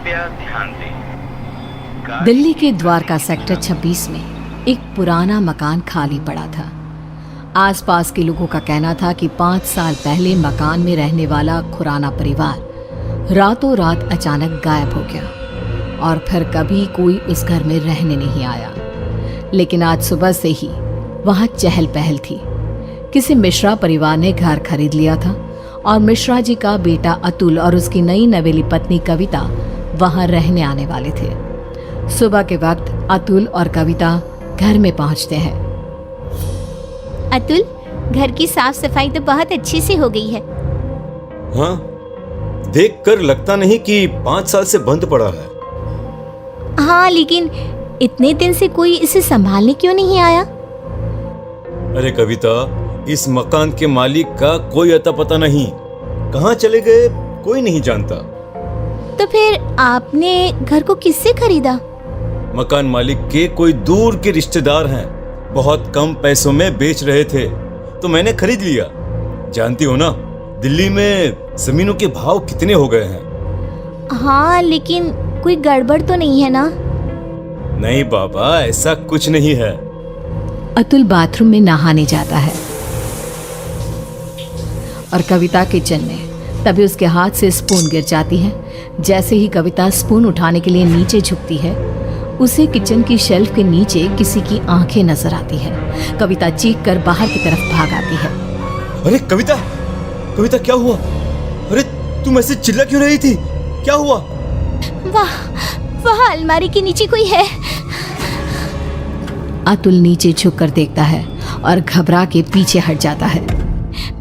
कृपया ध्यान दें। दिल्ली के द्वारका सेक्टर 26 में एक पुराना मकान खाली पड़ा था। आसपास के लोगों का कहना था कि 5 साल पहले मकान में रहने वाला खुराना परिवार रातों रात अचानक गायब हो गया और फिर कभी कोई उस घर में रहने नहीं आया। लेकिन आज सुबह से ही वहां चहल पहल थी। किसी मिश्रा परिवार ने घर खरीद लिया था और मिश्रा जी का बेटा अतुल और उसकी नई नवेली पत्नी कविता वहां रहने आने वाले थे। सुबह के वक्त अतुल और कविता घर में पहुंचते हैं। अतुल, घर की साफ सफाई तो बहुत अच्छी से हो गई है। हाँ, देखकर लगता नहीं कि 5 साल से बंद पड़ा है। हाँ, लेकिन इतने दिन से कोई इसे संभालने क्यों नहीं आया? अरे कविता, इस मकान के मालिक का कोई अता पता नहीं, कहाँ चले गए कोई नहीं जानता। तो फिर आपने घर को किससे खरीदा? मकान मालिक के कोई दूर के रिश्तेदार हैं, बहुत कम पैसों में बेच रहे थे तो मैंने खरीद लिया। जानती हो ना, दिल्ली में जमीनों के भाव कितने हो गए हैं। हाँ, लेकिन कोई गड़बड़ तो नहीं है ना? नहीं बाबा, ऐसा कुछ नहीं है। अतुल बाथरूम में नहाने जाता है और कविता किचन में। तभी उसके हाथ से स्पून गिर जाती है। जैसे ही कविता स्पून उठाने के लिए नीचे झुकती है, उसे किचन की शेल्फ के नीचे किसी की आंखें नजर आती है। कविता चीख कर बाहर की तरफ भाग आती है। अरे कविता, कविता क्या हुआ? अरे तुम ऐसे चिल्ला क्यों रही थी? क्या हुआ? वहाँ अलमारी के नीचे कोई है। अतुल नीचे झुककर देखता है और घबरा के पीछे हट जाता है।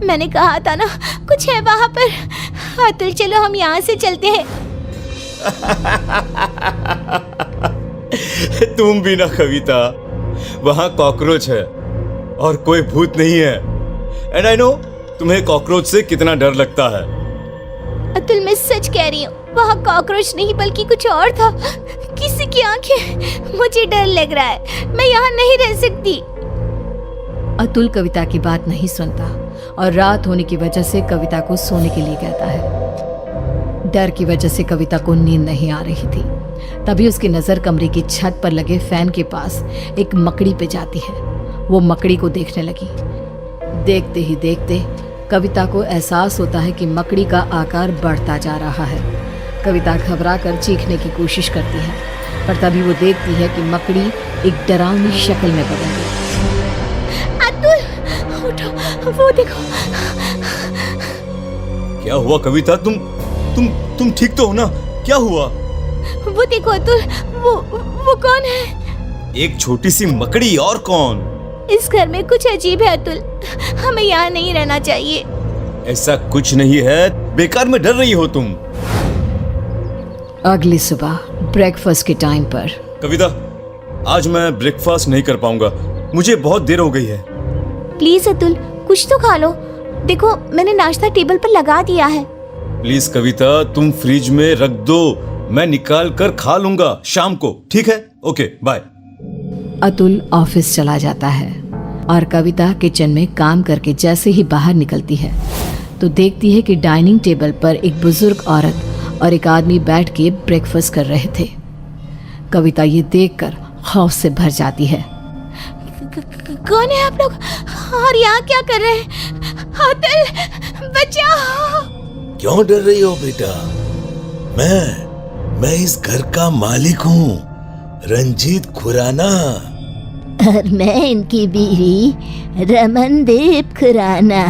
मैंने कहा था ना, कुछ है वहाँ पर। अतुल, चलो हम यहाँ से चलते हैं। तुम भी ना कविता, वहाँ कॉकरोच है और कोई भूत नहीं है। एंड आई नो तुम्हें कॉकरोच से कितना डर लगता है। अतुल, मैं सच कह रही हूँ, वहाँ कॉकरोच नहीं बल्कि कुछ और था। किसी की आंखें। मुझे डर लग रहा है, मैं यहाँ नहीं रह सकती। अतुल कविता की बात नहीं सुनता और रात होने की वजह से कविता को सोने के लिए कहता है। डर की वजह से कविता को नींद नहीं आ रही थी। तभी उसकी नजर कमरे की छत पर लगे फैन के पास एक मकड़ी पे जाती है। वो मकड़ी को देखने लगी। देखते ही देखते कविता को एहसास होता है कि मकड़ी का आकार बढ़ता जा रहा है। कविता घबरा कर चीखने की कोशिश करती है, पर तभी वो देखती है कि मकड़ी एक डरावनी शक्ल में बदल गई। अतुल उठो, वो देखो। क्या हुआ कविता? तुम ठीक तो हो ना? क्या हुआ? वो देखो अतुल, वो कौन है? एक छोटी सी मकड़ी, और कौन? इस घर में कुछ अजीब है अतुल, हमें यहाँ नहीं रहना चाहिए। ऐसा कुछ नहीं है, बेकार में डर रही हो तुम। अगली सुबह ब्रेकफास्ट के टाइम पर। कविता, आज मैं ब्रेकफास्ट नहीं कर पाऊंगा, मुझे बहुत देर हो गई है। प्लीज अतुल, कुछ तो खा लो। देखो, मैंने नाश्ता टेबल पर लगा दिया है। प्लीज कविता, तुम फ्रिज में रख दो, मैं निकाल कर खा लूंगा शाम को, ठीक है? Okay, bye. अतुल ऑफिस चला जाता है और कविता किचन में काम करके जैसे ही बाहर निकलती है तो देखती है कि डाइनिंग टेबल पर एक बुजुर्ग औरत और एक आदमी बैठ के ब्रेकफास्ट कर रहे थे। कविता ये देखकर खौफ से भर जाती है। कौन है आप लोग और यहाँ क्या कर रहे हैं? अतुल, बचाओ। क्यों डर रही हो बेटा? मैं इस घर का मालिक हूँ, रंजीत खुराना। और मैं इनकी बीवी रमनदीप खुराना।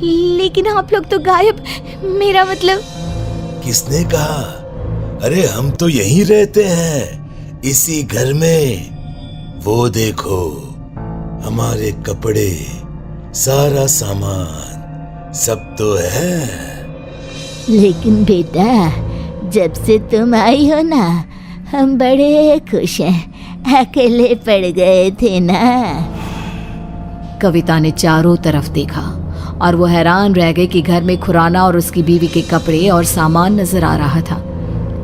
लेकिन आप लोग तो गायब। मेरा मतलब। किसने कहा? अरे हम तो यहीं रहते हैं, इसी घर में। वो देखो, हमारे कपड़े, सारा सामान सब तो है। लेकिन बेटा, जब से तुम आई हो ना, हम बड़े खुश हैं। अकेले पड़ गए थे ना। कविता ने चारों तरफ देखा और वो हैरान रह गई कि घर में खुराना और उसकी बीवी के कपड़े और सामान नजर आ रहा था।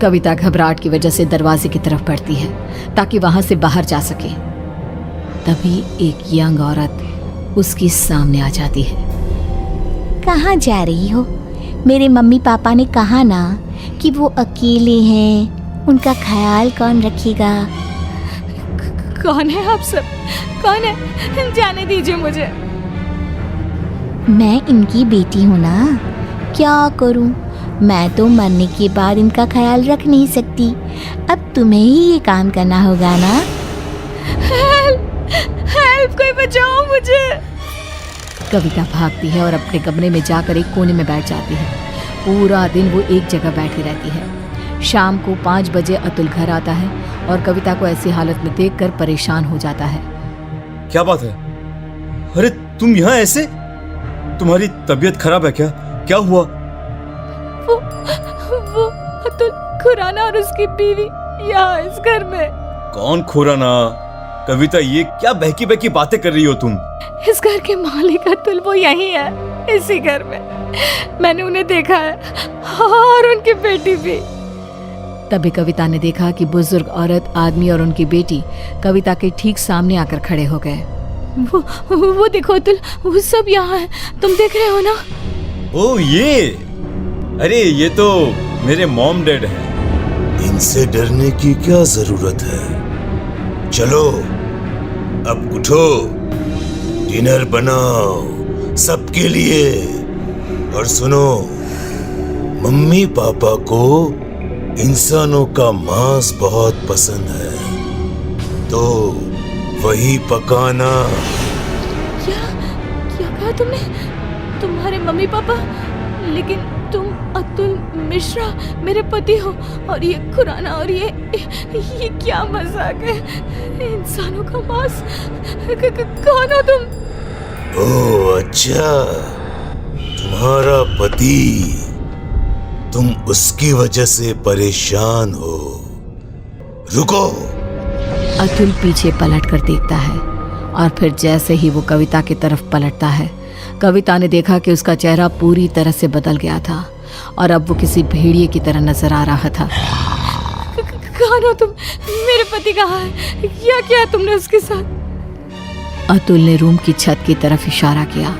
कविता घबराहट की वजह से दरवाजे की तरफ बढ़ती है ताकि वहां से बाहर जा सके। तभी एक यंग औरत उसके सामने आ जाती है। कहाँ जा रही हो? मेरे मम्मी पापा ने कहा ना कि वो अकेले हैं, उनका ख्याल कौन रखेगा? कौन है आप सब? कौन है? जाने दीजिए मुझे। मैं इनकी बेटी हूँ ना, क्या करूँ? मैं तो मरने के बाद इनका ख्याल रख नहीं सकती। अब तुम्हें ही ये काम करना होगा ना। हेल्प, कोई बचाओ मुझे। कविता भागती है और अपने कमरे में जाकर एक कोने में बैठ जाती है। पूरा दिन वो एक जगह बैठी रहती है। शाम को 5 बजे अतुल घर आता है और कविता को ऐसी हालत में देखकर परेशान हो जाता है। क्या बात है? अरे तुम यहाँ ऐसे? तुम्हारी तबीयत खराब है क्या? क्या हुआ? वो अतुल खुराना और उसकी बीवी यहाँ इस घर में। कौन खुराना? कविता, ये क्या बहकी बहकी बातें कर रही हो तुम? इस घर के मालिक अतुल वो यही है, इसी घर में। मैंने उन्हें देखा है और उनकी बेटी भी। तभी कविता ने देखा कि बुजुर्ग औरत, आदमी और उनकी बेटी कविता के ठीक सामने आकर खड़े हो गए। वो देखो अतुल, वो सब यहाँ है, तुम देख रहे हो ना? ओ ये, अरे ये तो मेरे मॉम डैड हैं। इनसे डरने की क्या जरूरत है? चलो अब उठो, डिनर बनाओ सबके लिए। और सुनो, मम्मी पापा को इंसानों का मांस बहुत पसंद है, तो वही पकाना। क्या कहा तुमने? तुम्हारे मम्मी पापा? लेकिन तुम अतुल मिश्रा मेरे पति हो, और ये खुराना, और ये क्या मजाक है? इंसानों का मांस? कौन हो तुम? ओह अच्छा, तुम्हारा पति। तुम उसकी वजह से परेशान हो। रुको। अतुल पीछे पलट कर देखता है और फिर जैसे ही वो कविता की तरफ पलटता है, कविता ने देखा कि उसका चेहरा पूरी तरह से बदल गया था और अब वो किसी भेड़िए की तरह नजर आ रहा था। कौन हो तुम? मेरे पति कहाँ है? क्या किया तुमने उसके साथ? अतुल ने रूम की छत की तरफ इशारा किया।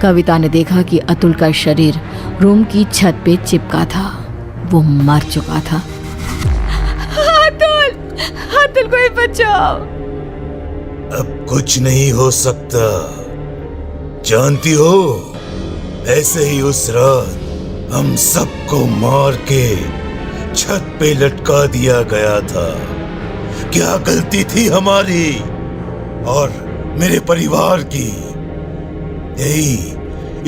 कविता ने देखा कि अतुल का शरीर रूम की छत पे चिपका था। वो मर चुका था। अतुल कोई बचाओ। अब कुछ नहीं हो सकता। जानती हो, ऐसे ही उस रात हम सबको मार के छत पे लटका दिया गया था। क्या गलती थी हमारी और मेरे परिवार की? यही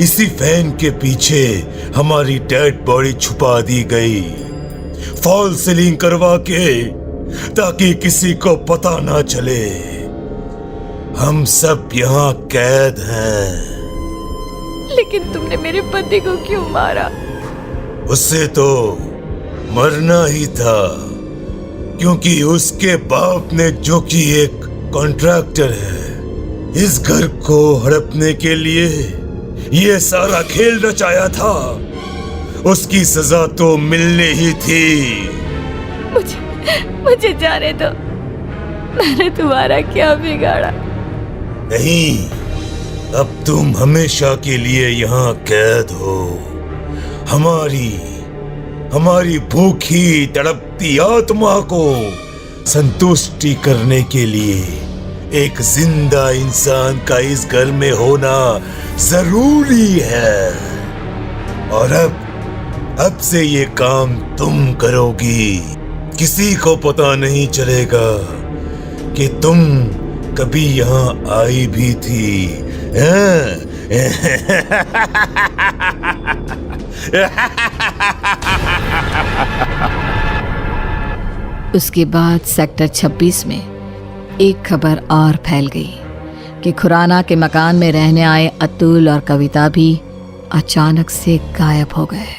इसी फैन के पीछे हमारी डेड बॉडी छुपा दी गई, फॉल सीलिंग करवा के, ताकि किसी को पता ना चले। हम सब यहाँ कैद हैं। लेकिन तुमने मेरे पति को क्यों मारा? उससे तो मरना ही था, क्योंकि उसके बाप ने, जो कि एक कॉन्ट्रैक्टर है, इस घर को हड़पने के लिए ये सारा खेल रचाया था। उसकी सजा तो मिलनी ही थी। मुझे जाने दो। मैंने तुम्हारा क्या बिगाड़ा? नहीं, अब तुम हमेशा के लिए यहाँ कैद हो। हमारी भूखी तड़पती आत्मा को संतुष्टि करने के लिए एक जिंदा इंसान का इस घर में होना जरूरी है। और अब से ये काम तुम करोगी। किसी को पता नहीं चलेगा कि तुम कभी यहाँ आई भी थी। उसके बाद सेक्टर 26 में एक खबर और फैल गई कि खुराना के मकान में रहने आए अतुल और कविता भी अचानक से गायब हो गए।